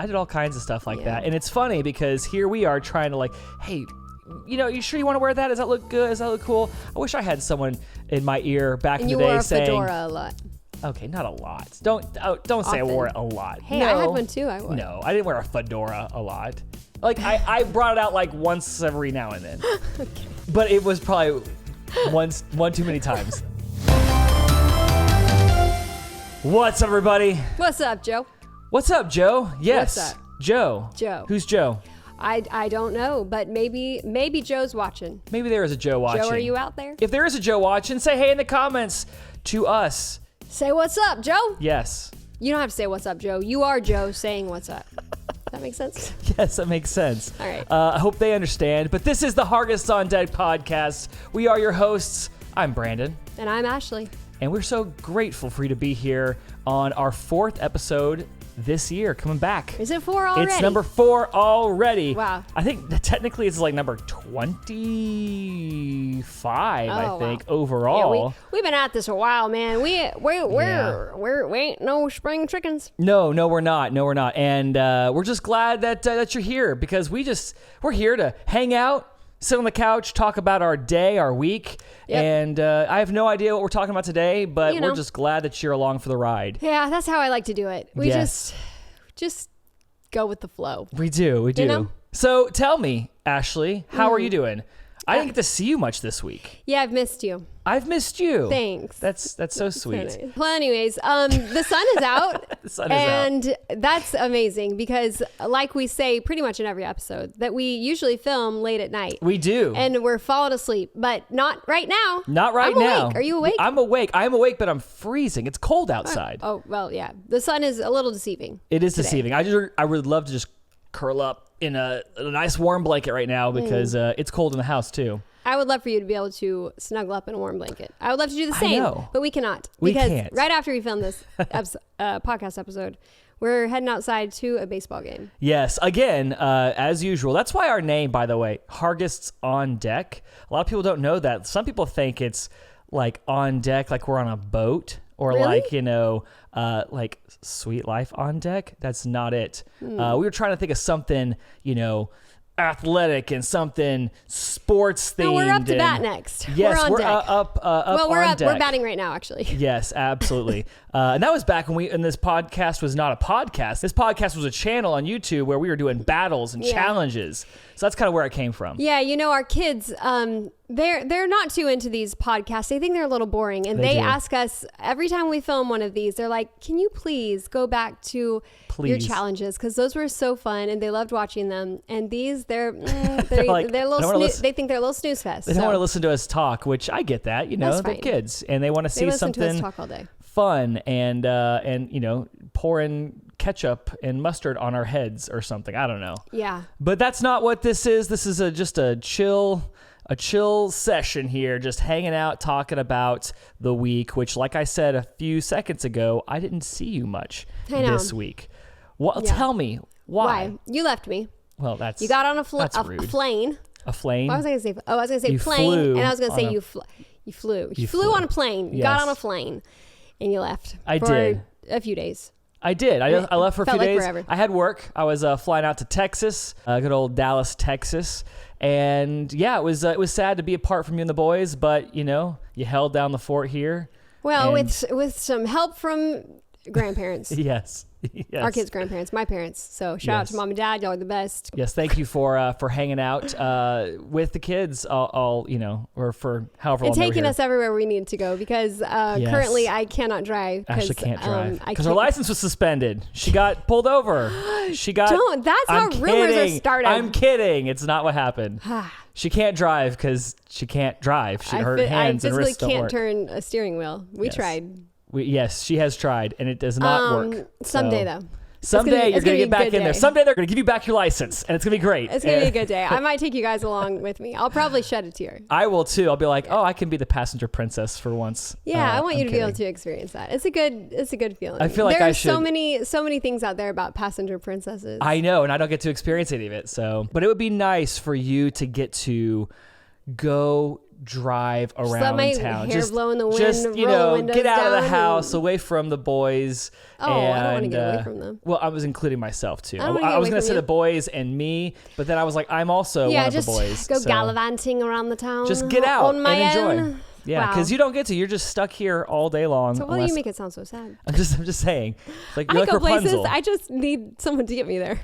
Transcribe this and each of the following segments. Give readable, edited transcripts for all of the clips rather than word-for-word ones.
I did all kinds of stuff like that. And it's funny because here we are trying to like, hey, you sure you want to wear that? Does that look good? Does that look cool? I wish I had someone in my ear back in the day saying. You wore a fedora a lot. Okay, not a lot. Don't say I wore it a lot. Hey, no, I had one too. I wore. No, I didn't wear a fedora a lot. Like I brought it out like once every now and then. Okay. But it was probably one too many times. What's up, everybody? What's up, Joe? What's up, Joe? Yes. What's up? Joe. Joe. Who's Joe? I don't know, but maybe Joe's watching. Maybe there is a Joe watching. Joe, are you out there? If there is a Joe watching, say hey in the comments to us. Say what's up, Joe. Yes. You don't have to say what's up, Joe. You are Joe saying what's up. Does that make sense? Yes, that makes sense. All right. I hope they understand. But this is the Hargests on Deck podcast. We are your hosts. I'm Brandon. And I'm Ashley. And we're so grateful for you to be here on our 4th episode this year, coming back. Is it 4 already? It's number 4 already. Wow. I think that technically it's like number 25, I think, overall. Yeah, we've been at this a while, man. We ain't no spring chickens. No, we're not. And we're just glad that you're here because we're here to hang out, sit on the couch, talk about our day, our week. Yep. And I have no idea what we're talking about today, but we're just glad that you're along for the ride. Yeah, that's how I like to do it. We just go with the flow. We do. You know? So tell me, Ashley, how are you doing? I didn't get to see you much this week. Yeah, I've missed you. I've missed you. Thanks. That's so sweet. So nice. Well, anyways, the sun is out. The sun is out. And that's amazing because like we say pretty much in every episode that we usually film late at night. We do. And we're falling asleep, but not right now. Not right I'm now. Awake. Are you awake? I'm awake. I'm awake, but I'm freezing. It's cold outside. Oh, well, yeah. The sun is a little deceiving. It is deceiving. I would love to just curl up in a nice warm blanket right now because it's cold in the house too. I would love for you to be able to snuggle up in a warm blanket. I would love to do the same, but we cannot. We because can't. Right after we film this podcast episode, we're heading outside to a baseball game. Yes, again, as usual. That's why our name, by the way, Hargests on Deck. A lot of people don't know that. Some people think it's like on deck, like we're on a boat, or really? like, like Sweet Life on Deck. That's not it. We were trying to think of something, athletic and something sports themed. No, we're up to bat next. Yes, we're on deck. Up well, we're on up. deck. We're batting right now, actually. Yes, absolutely. And that was back when this podcast was not a podcast. This podcast was a channel on YouTube where we were doing battles and challenges. So that's kind of where it came from. Yeah, our kids, they're not too into these podcasts. They think they're a little boring. And they ask us every time we film one of these, they're like, can you please go back to your challenges? Because those were so fun and they loved watching them. And these, they're like, they're a little they think they're a little snooze fest. They don't want to listen to us talk, which I get that. They're kids and they want to see something to us talk all day. Fun and pouring ketchup and mustard on our heads or something. I don't know. Yeah. But that's not what this is. This is just a chill session here, just hanging out, talking about the week, which, like I said a few seconds ago, I didn't see you much this week. Well, tell me why. You left me. Well, that's you got on a plane. A plane? What was I going to say? Oh, I was going to say you plane, flew and I was going to say you flew. You flew on a plane. You got on a plane, and you left. I did. A few days. I did. I left for a few days. Forever. I had work. I was flying out to Texas, good old Dallas, Texas. And yeah, it was sad to be apart from you and the boys, but you held down the fort here. Well, with some help from grandparents. Yes. Our kids' grandparents, my parents. So shout out to mom and dad. Y'all are the best. Yes, thank you for hanging out with the kids all or for however long. And taking us everywhere we need to go because currently I cannot drive. Ashley can't drive because her license was suspended. She got pulled over. That's how rumors are started. I'm kidding. It's not what happened. She can't drive because she can't drive. Her hands and wrists don't work. I physically can't turn a steering wheel. We tried. Yes, she has tried, and it does not work. Someday, though. Someday you're going to get back in there. Someday they're going to give you back your license, and it's going to be great. It's going to be a good day. I might take you guys along with me. I'll probably shed a tear. I will, too. I'll be like, I can be the passenger princess for once. Yeah, I want you to be able to experience that. It's a good feeling. I feel like there are so many things out there about passenger princesses. I know, and I don't get to experience any of it. But it would be nice for you to get to go drive around let my town. Hair blow in the wind, just get out of the house, away from the boys. I don't want to get away from them. Well, I was including myself too. I was going to say the boys and me, but then I was like, I'm also one of the boys. Go gallivanting around the town. Just get out and enjoy. Own. Yeah, because you don't get to. You're just stuck here all day long. So why do you make it sound so sad? I'm just saying. It's like you're I like go Rapunzel. places. I just need someone to get me there.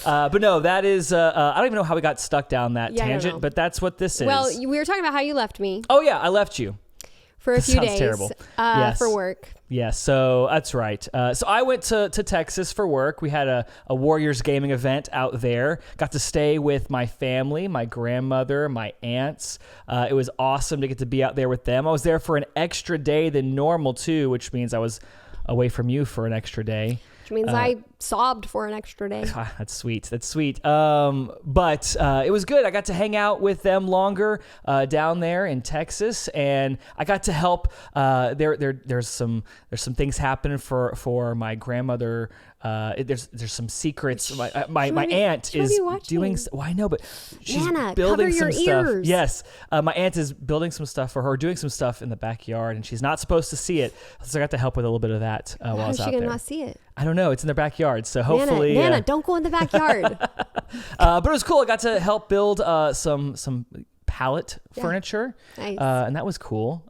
But no, that is. I don't even know how we got stuck down that tangent, but that's what this is. Well, we were talking about how you left me. Oh yeah, I left you for a few days. Terrible. For work. Yes, so that's right. So I went to Texas for work. We had a Warriors gaming event out there. Got to stay with my family, my grandmother, my aunts. It was awesome to get to be out there with them. I was there for an extra day than normal too, which means I was away from you for an extra day. Which means I sobbed for an extra day. That's sweet. But it was good. I got to hang out with them longer down there in Texas, and I got to help. There's some things happening for my grandmother. There's some secrets. My aunt is doing. Well, I know, but she's Nana, building cover some your stuff. ears. Yes, my aunt is building some stuff for her, doing some stuff in the backyard, and she's not supposed to see it. So I got to help with a little bit of that while I was out there. How is she gonna not see it? I don't know. It's in their backyard, so hopefully. Nana, don't go in the backyard. But it was cool. I got to help build some pallet furniture, nice. And that was cool.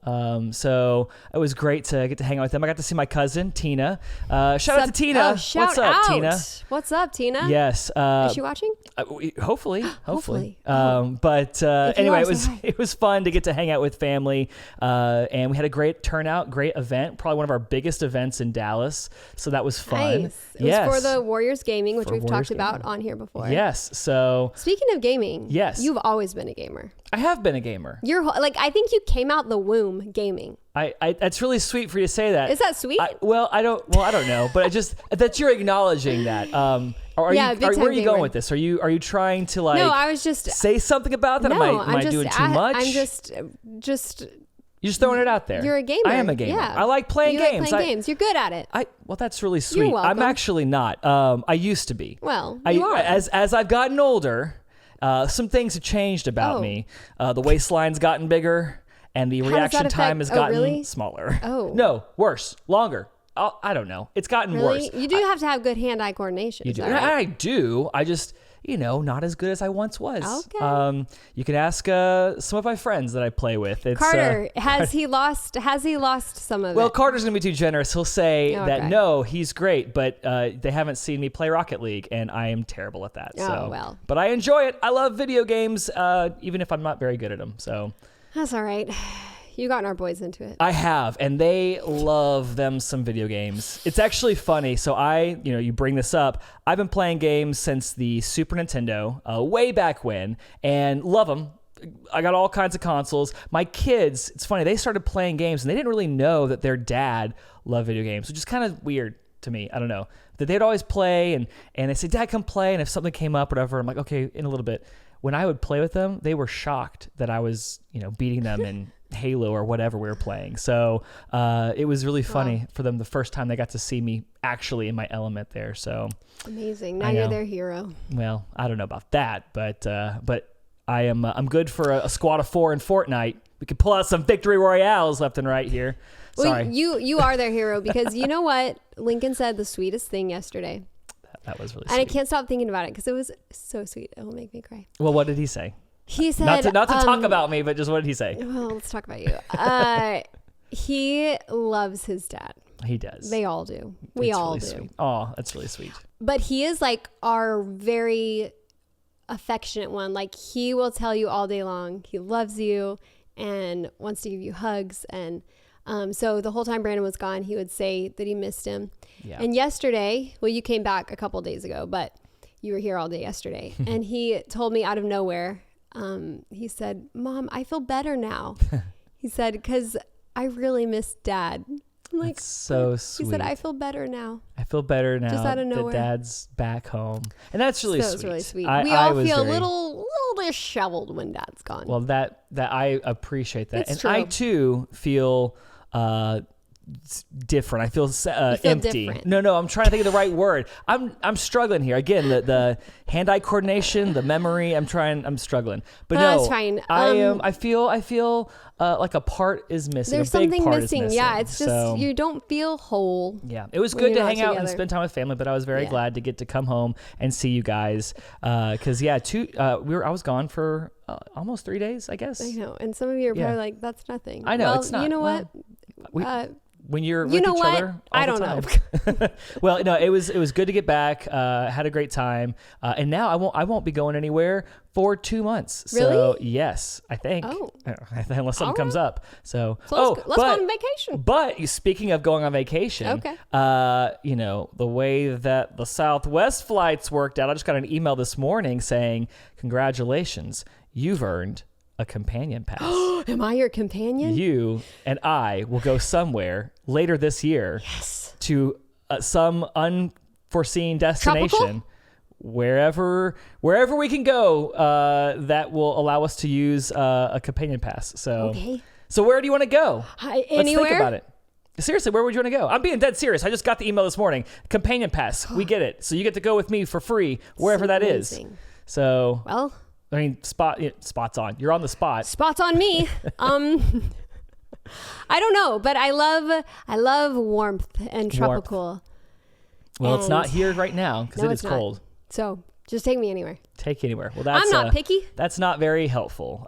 So it was great to get to hang out with them. I got to see my cousin Tina. Shout out to Tina. Oh, What's up, Tina? What's up, Tina? Yes. Is she watching? Hopefully. But If anyway, are, it was fun to get to hang out with family, and we had a great turnout, great event. Probably one of our biggest events in Dallas. So that was fun. Nice. It was for the Warriors Gaming, which we've talked about on here before. Yes. So speaking of gaming, yes, you've always been a gamer. I have been a gamer. I think you came out the womb gaming. That's really sweet for you to say that. Is that sweet? I don't know, but that you're acknowledging that. Where are you going with this? Are you trying to No, I was just say something about that? No, am I doing too much? I'm just you're just throwing it out there. You're a gamer. I am a gamer. Yeah. I like playing games. Like playing games. You're good at it. Well, that's really sweet. You're welcome. I'm actually not. I used to be. Well, you are. As I've gotten older, some things have changed about me. The waistline's gotten bigger, and the reaction time has gotten smaller. Oh. No, worse, longer. I don't know. It's gotten worse. You do have to have good hand-eye coordination. You do. Right? I do. I just, not as good as I once was. Okay. You can ask some of my friends that I play with. It's, Carter, has he lost some of it? Well, Carter's going to be too generous. He'll say that, Okay. no, he's great, but they haven't seen me play Rocket League, and I am terrible at that. Oh, well. But I enjoy it. I love video games, even if I'm not very good at them. So that's all right. You gotten our boys into it. I have, and they love them some video games. It's actually funny. So you bring this up. I've been playing games since the Super Nintendo, way back when, and love them. I got all kinds of consoles. My kids, it's funny, they started playing games, and they didn't really know that their dad loved video games, which is kind of weird to me. I don't know. That they'd always play, and they say, Dad, come play, and if something came up, whatever, I'm like, okay, in a little bit. When I would play with them, they were shocked that I was, beating them in Halo or whatever we were playing. So it was really funny for them the first time they got to see me actually in my element there. So amazing. Now you're their hero. Well, I don't know about that, but I'm good for a squad of 4 in Fortnite. We could pull out some victory royales left and right here. Sorry. Well, you are their hero because you know what? Lincoln said the sweetest thing yesterday. That was really and sweet. I can't stop thinking about it because it was so sweet. It will make me cry. Well, what did he say? He said... Not to talk about me, but just what did he say? Well, let's talk about you. He loves his dad. He does. They all do. We all really do. Sweet. Oh, that's really sweet. But he is like our very affectionate one. Like he will tell you all day long he loves you and wants to give you hugs. And so the whole time Brandon was gone, he would say that he missed him. Yeah. And yesterday, well, you came back a couple days ago, but you were here all day yesterday. And he told me out of nowhere, he said, Mom, I feel better now. He said, because I really miss Dad. I'm like, that's so sweet. He said, I feel better now. I feel better now. Just out of nowhere. That Dad's back home. And that's really sweet. That was really sweet. We all feel a little disheveled when Dad's gone. Well, that I appreciate that. It's and true. I too feel different. I feel feel empty. different. No, I'm trying to think of the right word. I'm struggling here. Again, the hand-eye coordination, the memory. I'm struggling. But no, that's fine. I feel like a part is missing. There's something missing. Yeah, it's just you don't feel whole. Yeah, it was good to hang out and spend time with family, but I was very glad to get to come home and see you guys. Because I was gone for almost 3 days, I guess. I know, and some of you are probably like, "That's nothing." I know, well, it's not. You know what? When you're with each other all I don't know. Well, no, it was good to get back. Had a great time, and now I won't be going anywhere for 2 months. Really? So yes, I think. Oh, unless something comes up. So let's go on vacation. But speaking of going on vacation, okay. The way that the Southwest flights worked out, I just got an email this morning saying, "Congratulations, you've earned a companion pass." Am I your companion? You and I will go somewhere later this year to some unforeseen destination. Tropical? Wherever we can go, that will allow us to use a companion pass. So, So where do you want to go? Anywhere? Let's think about it. Seriously, where would you want to go? I'm being dead serious. I just got the email this morning. Companion pass. We get it. So you get to go with me for free wherever that is. So, well, I mean, spot's on. You're on the spot. Spot's on me. I don't know, but I love warmth and tropical. Well, it's not here right now because it is cold. So just take me anywhere. Take you anywhere. Well, that's I'm not picky. That's not very helpful.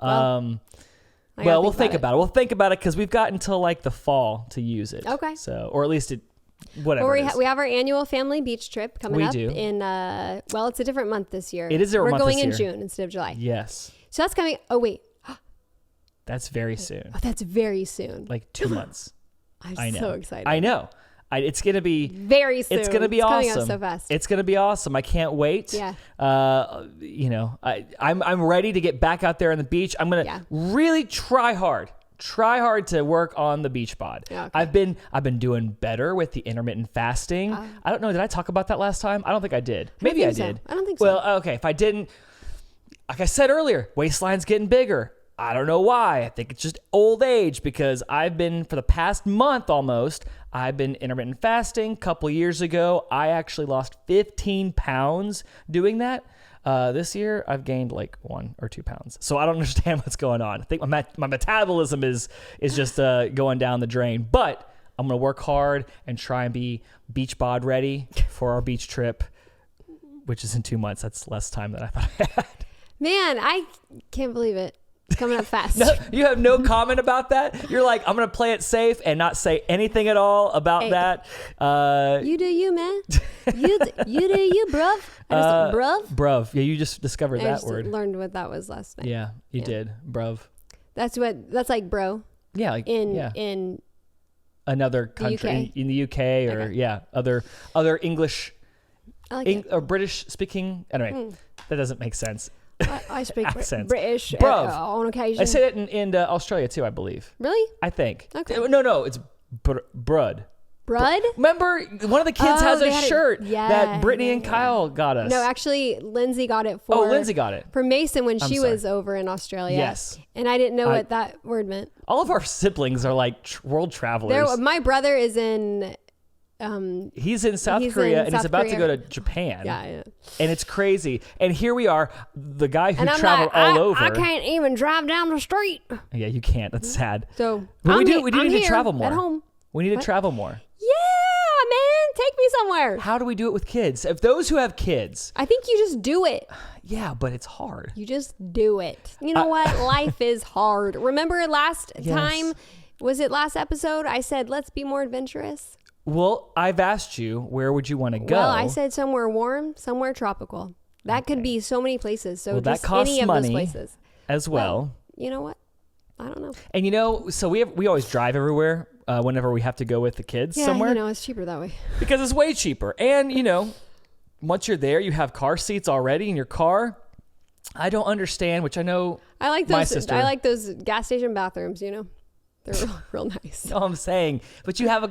Well, we'll think about it. We'll think about it because we've got until like the fall to use it. Okay. So, or at least whatever. We have our annual family beach trip coming up. We do. In it's a different month this year. It is a different month this year. We're going in June instead of July. Yes. So that's coming. Oh wait. That's very soon. Oh, that's very soon. Like 2 months. I'm so excited. I know. It's going to be very soon. It's going to be awesome. Coming up so fast. It's going to be awesome. I can't wait. Yeah. I'm ready to get back out there on the beach. I'm going to really try hard to work on the beach bod. Yeah, okay. I've been doing better with the intermittent fasting. I don't know. Did I talk about that last time? I don't think I did. Maybe I did. I don't think so. Well, okay. If I didn't, like I said earlier, waistline's getting bigger. I don't know why. I think it's just old age because I've been, for the past month almost, I've been intermittent fasting. A couple years ago, I actually lost 15 pounds doing that. This year, I've gained like 1 or 2 pounds. So I don't understand what's going on. I think my metabolism is just going down the drain. But I'm going to work hard and try and be beach bod ready for our beach trip, which is in 2 months. That's less time than I thought I had. Man, I can't believe it. It's coming up fast. No, you have no comment about that? You're like, I'm going to play it safe and not say anything at all about that. You do you, man. You do you, bruv. Bruv? Bruv. Yeah, you just discovered that word. I learned what that was last night. Yeah, you did. Bruv. That's like bro. Yeah. In another country. In the UK or other English or British speaking. Anyway, that doesn't make sense. I speak British on occasion. I say that in Australia too, I believe. Really? I think. Okay. No, it's brud. Brud? Remember, one of the kids has a shirt that Brittany and Kyle got us. No, actually, Lindsay got it for... Oh, Lindsay got it. For Mason when she was over in Australia. Yes. And I didn't know what that word meant. All of our siblings are like world travelers. My brother is in... he's in South Korea and he's about to go to Japan. Yeah. And it's crazy. And here we are, the guy who traveled all over. I can't even drive down the street. Yeah, you can't. That's sad. So we do need to travel more. At home. We need to travel more. Yeah, man. Take me somewhere. How do we do it with kids? If those who have kids. I think you just do it. Yeah, but it's hard. You just do it. You know what? Life is hard. Remember last time? Was it last episode? I said, let's be more adventurous. Well, I've asked you, where would you want to go? Well, I said somewhere warm, somewhere tropical. That could be so many places. So just that costs any of money those places. As well. You know what? I don't know. And so we always drive everywhere whenever we have to go with the kids somewhere. Yeah, it's cheaper that way. Because it's way cheaper. And, once you're there, you have car seats already in your car. I don't understand, which I know I like those. my sister. I like those gas station bathrooms, They're real nice. No, I'm saying, but you have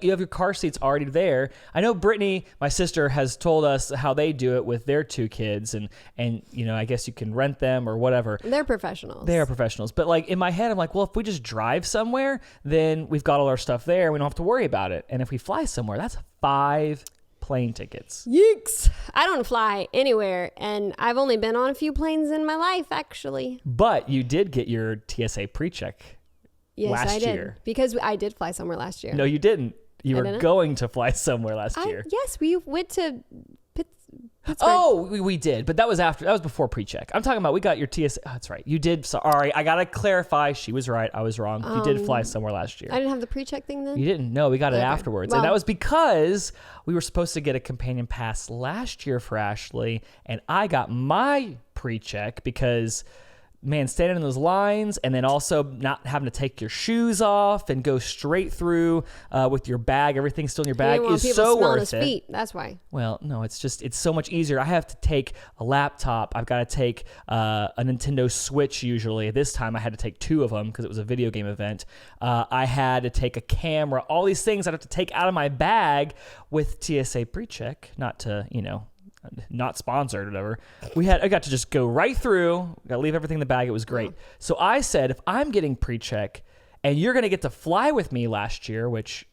you have your car seats already there. I know Brittany, my sister, has told us how they do it with their 2 kids, and I guess you can rent them or whatever. They're professionals. They are professionals. But like in my head, I'm like, well, if we just drive somewhere, then we've got all our stuff there. We don't have to worry about it. And if we fly somewhere, that's 5 plane tickets. Yeeks. I don't fly anywhere, and I've only been on a few planes in my life, actually. But you did get your TSA pre-check. Yes, last I did. year. Because I did fly somewhere last year. No, you didn't. You were going to fly somewhere last year. Yes, we went to Pittsburgh. Oh, we did. But that was before pre-check. I'm talking about we got your TSA. Oh, that's right. You did. Sorry. I got to clarify. She was right. I was wrong. You did fly somewhere last year. I didn't have the pre-check thing then? You didn't? No, we got it afterwards. Well, and that was because we were supposed to get a companion pass last year for Ashley. And I got my pre-check because... man, standing in those lines and then also not having to take your shoes off and go straight through with your bag, everything still in your bag is so worth his it. Feet. That's why. Well, no, it's so much easier. I have to take a laptop. I've got to take a Nintendo Switch usually. This time I had to take 2 of them because it was a video game event. I had to take a camera. All these things I'd have to take out of my bag with TSA pre-check, not to, not sponsored or whatever. I got to just go right through, got to leave everything in the bag. It was great. So I said, if I'm getting pre-check and you're going to get to fly with me last year, which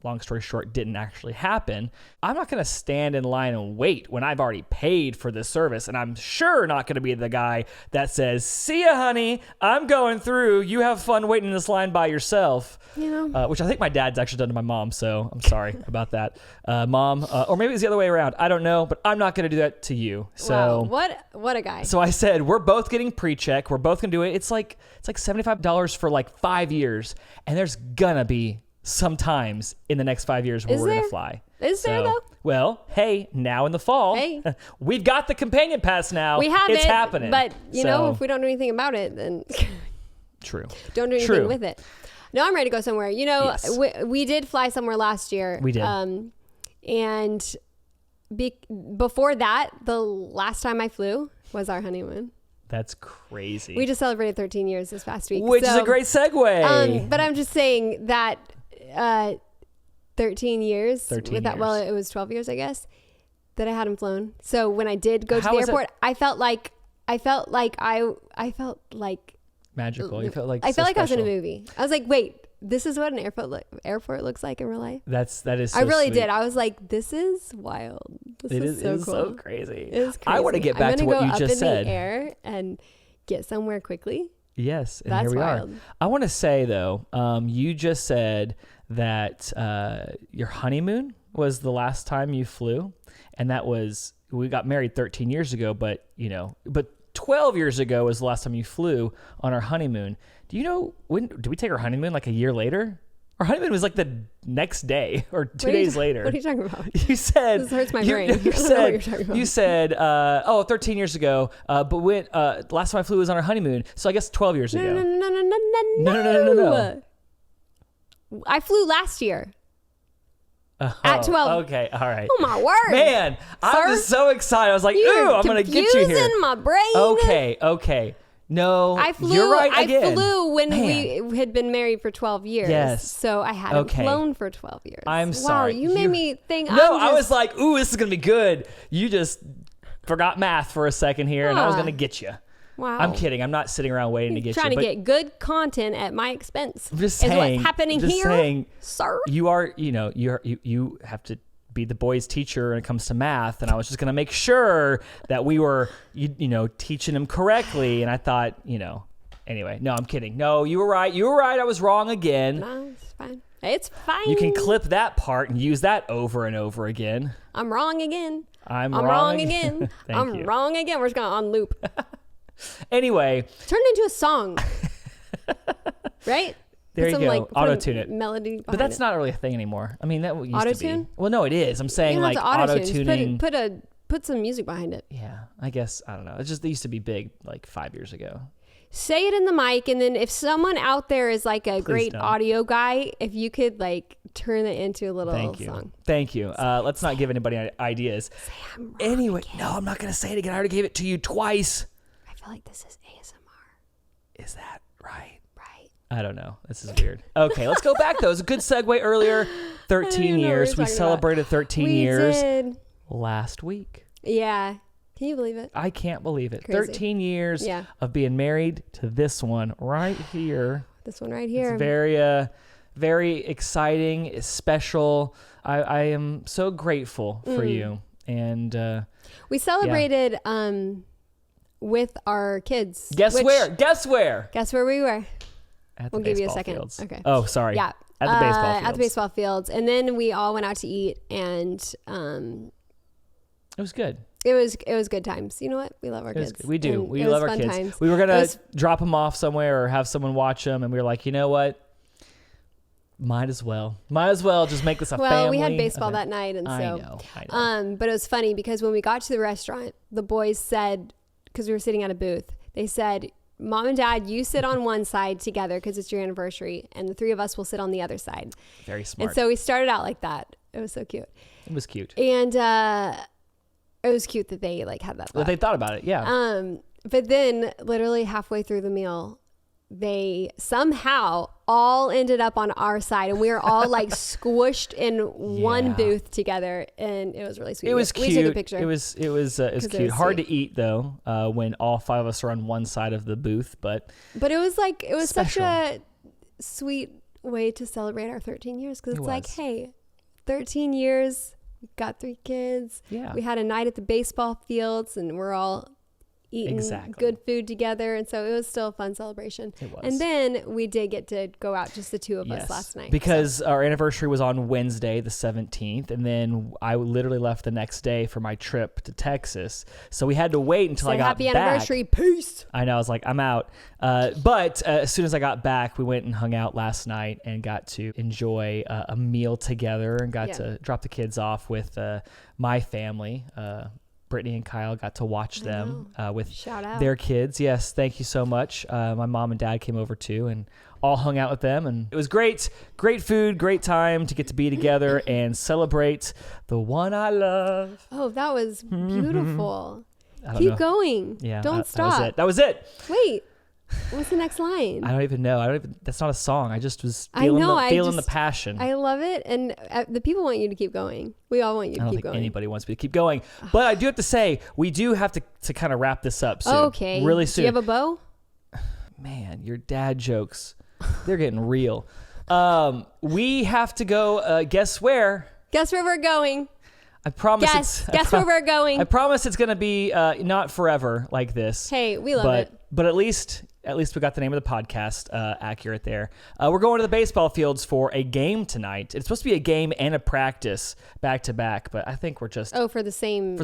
long story short, didn't actually happen, I'm not going to stand in line and wait when I've already paid for this service. And I'm sure not going to be the guy that says, see ya, honey, I'm going through. You have fun waiting in this line by yourself. Which I think my dad's actually done to my mom. So I'm sorry about that, Mom. Or maybe it's the other way around. I don't know, but I'm not going to do that to you. So wow, what a guy. So I said, we're both getting pre-check. We're both going to do it. It's like $75 for like 5 years. And there's going to be sometimes in the next 5 years where we're going to fly. Is there though? Well, hey, now in the fall, we've got the companion pass now. We have it's happening. But if we don't do anything about it, then true. Don't do anything with it. No, I'm ready to go somewhere. Yes. we did fly somewhere last year. We did. And before that, the last time I flew was our honeymoon. That's crazy. We just celebrated 13 years this past week. Which is a great segue. But I'm just saying that 13 years. 13 with that, years. Well, it was 12 years, I guess, that I hadn't flown. So when I did go to the airport, I felt like magical. You felt like I felt like I was in a movie. I was like, wait, this is what an airport looks like in real life. That is. So I really sweet. did. I was like, this is wild. This is so cool. So crazy. It is crazy. I want to get back to what you just said. I'm gonna go up in the air and get somewhere quickly. Yes, and that's here we wild. are. I want to say though, you just said that your honeymoon was the last time you flew, and that was we got married 13 years ago. But 12 years ago was the last time you flew on our honeymoon. Do you know when? Did we take our honeymoon like a year later? Our honeymoon was like the next day or 2 days later. What are you talking about? You said this hurts my brain. You said 13 years ago. But when last time I flew was on our honeymoon, so I guess 12 years ago. No. I flew last year. At 12. Okay, all right. Oh my word, man! I'm just so excited. I was like, "Ooh, I'm gonna get you here." Confusing my brain. Okay. No, I flew. You're right again. I flew when we had been married for 12 years. Yes. So I hadn't flown for 12 years. I'm sorry. Wow, you made me think. I was like, "Ooh, this is gonna be good." You just forgot math for a second here, and I was gonna get you. Wow. I'm kidding. I'm not sitting around waiting to get trying you. Trying to get good content at my expense. I'm just saying. Is what's happening just here, saying, sir? You are. You have to be the boys' teacher when it comes to math, and I was just gonna make sure that we were, teaching them correctly. And I thought, anyway, no, I'm kidding. No, you were right. I was wrong again. No, it's fine. It's fine. You can clip that part and use that over and over again. I'm wrong again. I'm wrong again. I'm wrong again. We're just gonna on loop. Anyway, turn it into a song, right? There you go. Auto-tune it. Melody, but that's not really a thing anymore. I mean, that used auto-tune? to be. Well, no, it is. I'm saying like auto-tuning. Put some music behind it. Yeah, I guess I don't know. It's just they used to be big like 5 years ago. Say it in the mic, and then if someone out there is like a great audio guy, if you could like turn it into a little song. Thank you. Let's not give anybody ideas. Say I'm wrong anyway, again. no, I'm not gonna say it again. I already gave it to you twice. I feel like this is ASMR. Is that right? Right. I don't know. This is weird. Okay, let's go back though. It was a good segue earlier. 13 years. We celebrated 13 years last week. Yeah. Can you believe it? I can't believe it. Crazy. 13 years of being married to this one right here. This one right here. It's very, very exciting. It's special. I am so grateful for you. And we celebrated with our kids. Guess where? Guess where? Guess where we were? We'll give you a second. Fields. Okay. Oh, sorry. Yeah. At the baseball fields. At the baseball fields. And then we all went out to eat, and it was good. It was good times. You know what? We love our kids. We do. And we love our kids. Times. We were going to drop them off somewhere or have someone watch them, and we were like, you know what? Might as well just make this a family. Well, we had baseball event. that night, and I know. But it was funny because when we got to the restaurant, the boys said, because we were sitting at a booth, they said, Mom and Dad, you sit on one side together because it's your anniversary, and the three of us will sit on the other side. Very smart. And so we started out like that. It was so cute. It was cute. And it was cute that they had that thought. That they thought about it, yeah. But then literally halfway through the meal, they somehow all ended up on our side, and we were all squished in one booth together, and it was really sweet. It was cute. We took a picture. It was cute. Hard to eat though when all five of us are on one side of the booth, but it was special. Such a sweet way to celebrate our 13 years because it's hey, 13 years, got 3 kids. Yeah, we had a night at the baseball fields, and we're all eating good food together, and so it was still a fun celebration. It was. And then we did get to go out, just the two of us last night, because our anniversary was on Wednesday the 17th, and then I literally left the next day for my trip to Texas, so we had to wait until I got happy back. Anniversary, peace. I know, I was like, I'm out, but as soon as I got back, we went and hung out last night and got to enjoy a meal together, and got to drop the kids off with my family. Brittany and Kyle got to watch them with their kids. Yes, thank you so much. My mom and dad came over too, and all hung out with them, and it was great. Great food, great time to get to be together and celebrate the one I love. Oh, that was beautiful. Keep going. Yeah, don't stop. That was it. Wait. What's the next line? I don't even know. That's not a song. I just was feeling the passion. I love it. And the people want you to keep going. We all want you to keep going. I don't think anybody wants me to keep going. But I do have to say, we do have to kind of wrap this up soon. Okay. Really soon. Do you have a bow? Man, your dad jokes, they're getting real. We have to go, guess where? Guess where we're going. I promise. Guess where we're going. I promise it's going to be not forever like this. Hey, we love it. But at least we got the name of the podcast accurate there. We're going to the baseball fields for a game tonight. It's supposed to be a game and a practice back to back, but I think we're just for the same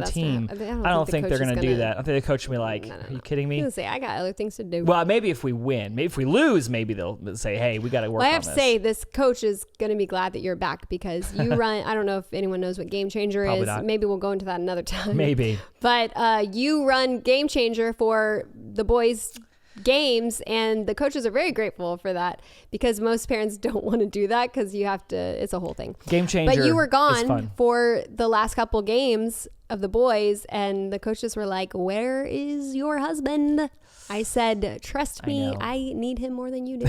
team. I don't think they're going to do that. I think the coach will be like, no. "Are you kidding me?" He'll say, "I got other things to do." Well, maybe if we win, maybe if we lose, maybe they'll say, "Hey, we got to work." I have to say, this coach is going to be glad that you're back because you run. I don't know if anyone knows what Game Changer is. Not. Maybe we'll go into that another time. Maybe. But you run Game Changer for the boys' games, and the coaches are very grateful for that because most parents don't want to do that because you have to. It's a whole thing. Game Changer. But you were gone for the last couple games of the boys, and the coaches were like, "Where is your husband?" I said, "Trust me, I need him more than you do.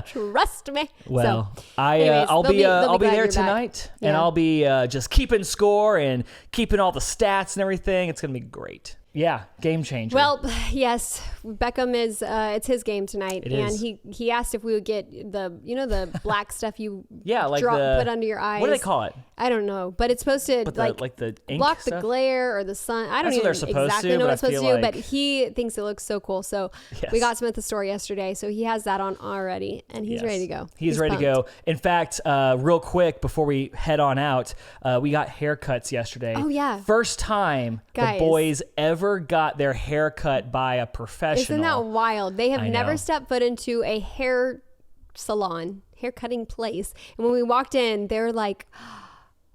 Trust me." Well, so, I'll be there tonight, and I'll be just keeping score and keeping all the stats and everything. It's gonna be great. Yeah, Game Changer. Well, yes, Beckham is. It's his game tonight, and he asked if we would get the black stuff you put under your eyes. What do they call it? I don't know, but it's supposed to the ink block stuff? The glare or the sun. I don't even exactly know what it's supposed to do, but he thinks it looks so cool. So we got some at the store yesterday, so he has that on already, and he's ready to go. He's ready to go. In fact, real quick before we head on out, we got haircuts yesterday. Oh yeah, first time the boys ever got their hair cut by a professional. Isn't that wild? They have never stepped foot into a hair salon, hair cutting place, and when we walked in, they were like,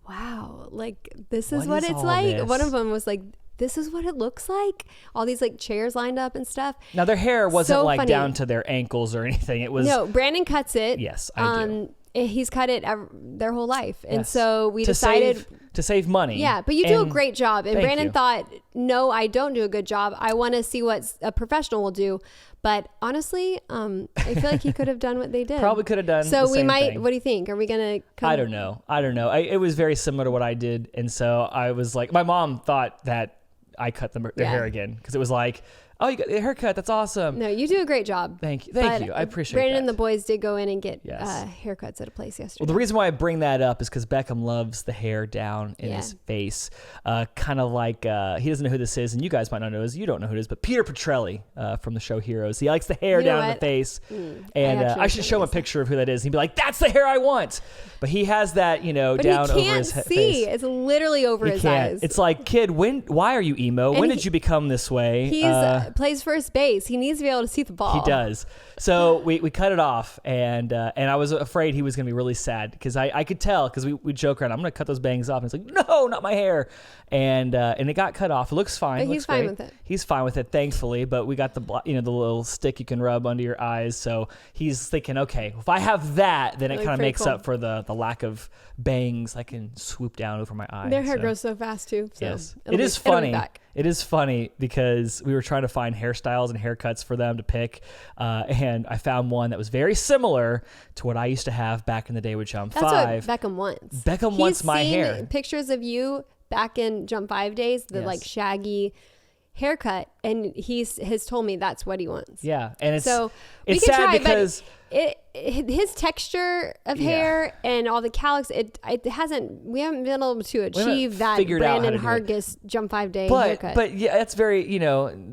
wow, like this is what it's like. One of them was like, this is what it looks like. All these chairs lined up and stuff. Now their hair wasn't down to their ankles or anything. It was Brandon cuts it. Yes, I do. he's cut it their whole life. And so we decided to save money. Yeah, but you do a great job. And Brandon you. thought, no, I don't do a good job. I want to see what a professional will do. But honestly, I feel like he could have done what they did. Probably could have done So the we same might, thing. What do you think? Are we going to come? I don't know. It was very similar to what I did. And so I was like, my mom thought that I cut their hair again. Because it was like, oh, you got a haircut. That's awesome. No, you do a great job. Thank you. I appreciate Brandon that. and the boys did go in and get haircuts at a place yesterday. Well, the reason why I bring that up is because Beckham loves the hair down in his face. Kind of like, he doesn't know who this is, and you guys might not know this. You don't know who it is, but Peter Petrelli from the show Heroes. He likes the hair down in the face. And I should show him a picture of who that is. He'd be like, that's the hair I want. But he has that, down over his face. It's literally over his eyes. It's like, kid, why are you emo? And when did you become this way? He plays first base. He needs to be able to see the ball. He does. So we cut it off, and I was afraid he was going to be really sad because I could tell because we joke around. I'm going to cut those bangs off. And it's like, no, not my hair. And it got cut off. It looks fine. But he's fine with it. He's fine with it, thankfully. But we got the little stick you can rub under your eyes. So he's thinking, okay, if I have that, then it kind of makes up for the lack of bangs. I can swoop down over my eyes. Their hair grows so fast too. So yes, it is funny. It is funny because we were trying to find hairstyles and haircuts for them to pick, and I found one that was very similar to what I used to have back in the day with Jump 5. That's what Beckham wants. Beckham wants my hair. Pictures of you back in Jump 5 days, the like shaggy haircut, and has told me that's what he wants. Yeah, and it's so it's sad try, because his texture of hair and all the calyx, we haven't been able to achieve that Brandon Hargests Jump 5 day haircut. But yeah, that's very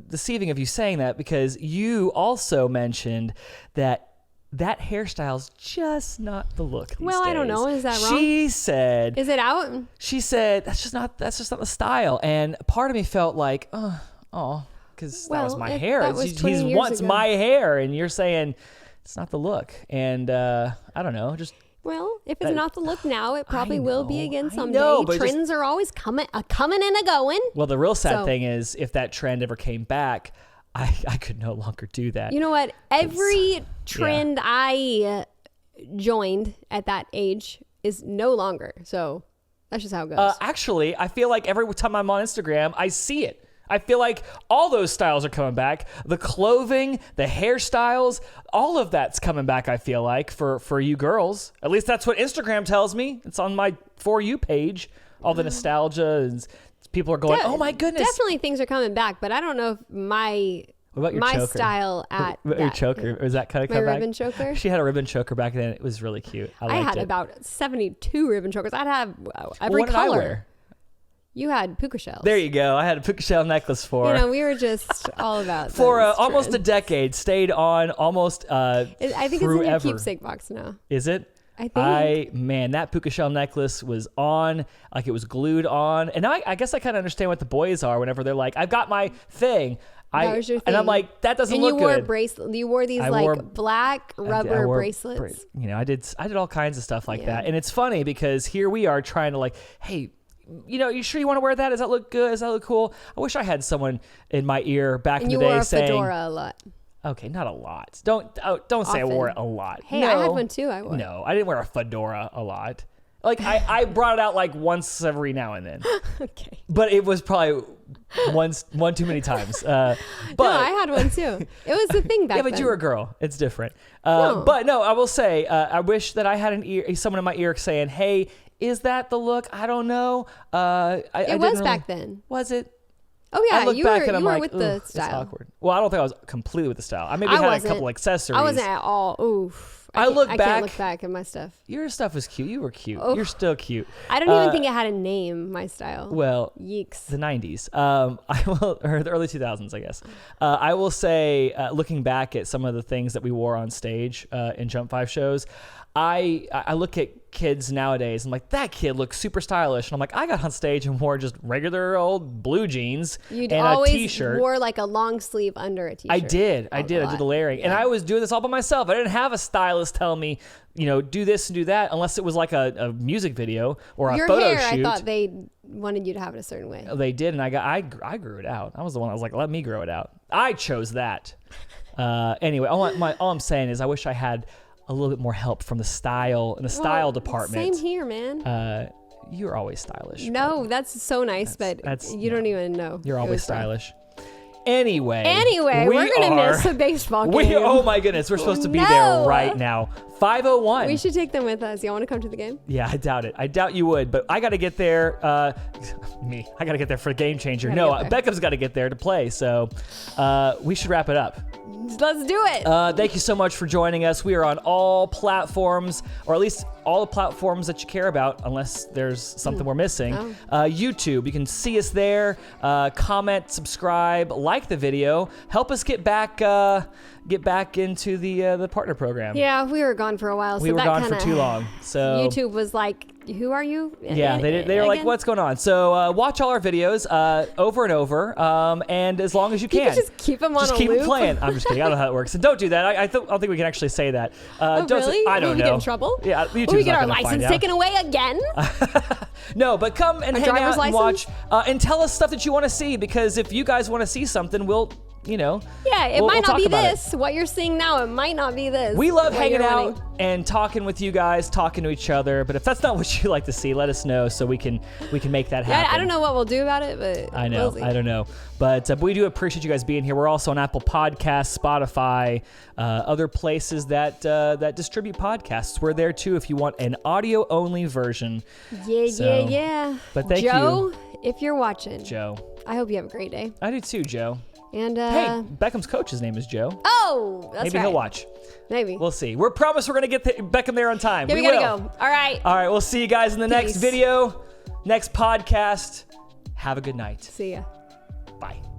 deceiving of you saying that because you also mentioned that hairstyle's just not the look these days. I don't know. Is that wrong? She said, is it out? She said that's just not the style. And part of me felt like, because that was my hair. He wants my hair, and you're saying it's not the look. And I don't know, just. Well, if it's not the look now, it probably will be again someday. Trends are always coming and a going. Well, the real sad thing is if that trend ever came back, I could no longer do that. You know what? Every trend I joined at that age is no longer. So that's just how it goes. Actually, I feel like every time I'm on Instagram, I see it. I feel like all those styles are coming back. The clothing, the hairstyles, all of that's coming back, I feel like, for you girls. At least that's what Instagram tells me. It's on my For You page. All the nostalgia and people are going, oh my goodness. Definitely things are coming back, but I don't know if my style at your choker was that kind of my ribbon choker. She had a ribbon choker back then. It was really cute. I had about 72 ribbon chokers. I'd have every what did color. I wear? You had puka shells. There you go. I had a puka shell necklace for. We were just all about for almost a decade. Stayed on almost. I think it's in your keepsake box now. Is it? I think. That puka shell necklace was on, like it was glued on. And now I guess I kind of understand what the boys are whenever they're like, I've got my thing. That was your thing. And I'm like, that doesn't look good. And you wore these black rubber bracelets. I did all kinds of stuff like that. And it's funny because here we are trying to like, hey, you sure you want to wear that? Does that look good? Does that look cool? I wish I had someone in my ear back in the day saying. You wore a fedora a lot. Okay, not a lot. Don't say I wore it a lot. Hey, no, I had one too. No, I didn't wear a fedora a lot. Like I brought it out like once every now and then. Okay. But it was probably one too many times. But no, I had one too. It was the thing back then. Yeah, but you were a girl. It's different. No. But no, I will say I wish that I had someone in my ear saying, "Hey, is that the look? I don't know." It was back then. Was it? Oh yeah, you were like, with the style. It's awkward. Well, I don't think I was completely with the style. I maybe had a couple accessories. I wasn't at all. Oof. I can't look back at my stuff. Your stuff was cute. You were cute. Oh. You're still cute. I don't even think it had a name, my style. Well, yeeks. The 90s. Or the early 2000s, I guess. I will say, looking back at some of the things that we wore on stage in Jump 5 shows, I look at kids nowadays. I'm like, that kid looks super stylish. And I'm like, I got on stage and wore just regular old blue jeans and a t-shirt. Wore like a long sleeve under a t-shirt. I did the layering. Yeah. And I was doing this all by myself. I didn't have a stylist tell me, do this and do that unless it was like a music video or a photo hair, shoot. I thought they wanted you to have it a certain way. They did, and I grew it out. I was the one that was like, let me grow it out. I chose that. Anyway, all I'm saying is I wish I had a little bit more help from the style department. Same here, man. You're always stylish. No, that's so nice, but you don't even know. You're always stylish. Anyway, we're gonna miss a baseball game. Oh my goodness, we're supposed to be there right now. 5:01. We should take them with us. Y'all want to come to the game? Yeah, I doubt it. I doubt you would, but I got to get there. I got to get there for a game changer. No, Beckham's got to get there to play. So we should wrap it up. Let's do it. Thank you so much for joining us. We are on all platforms, or at least all the platforms that you care about, unless there's something we're missing. YouTube, you can see us there. Comment, subscribe, like the video. Help us get back into the partner program. Yeah, we were gone for a while. So we were gone for too long. So YouTube was like, who are you? Yeah, they were like, what's going on? So watch all our videos over and over, and as long as you can. Just keep them on just a keep loop. them playing. I'm just kidding. I don't know how it works. And don't do that. I don't think we can actually say that. Really? I don't know. Will we get in trouble? Yeah, YouTube's Will we get not our gonna license find taken away again? No, but come and hang out and watch, license? and tell us stuff that you want to see, because if you guys want to see something, we'll. Yeah, it might not be this. What you're seeing now, it might not be this. We love hanging out and talking with you guys, talking to each other. But if that's not what you like to see, let us know so we can make that happen. I don't know what we'll do about it, but I know. I don't know. But we do appreciate you guys being here. We're also on Apple Podcasts, Spotify, other places that distribute podcasts. We're there too if you want an audio only version. Yeah. But thank you, Joe, if you're watching. Joe, I hope you have a great day. I do too, Joe. And hey, Beckham's coach's name is Joe. Oh, that's Maybe he'll watch. Maybe. We'll see. We're promised we're going to get Beckham there on time. Yeah, we gotta go. All right. We'll see you guys in the next video, next podcast. Have a good night. See ya. Bye.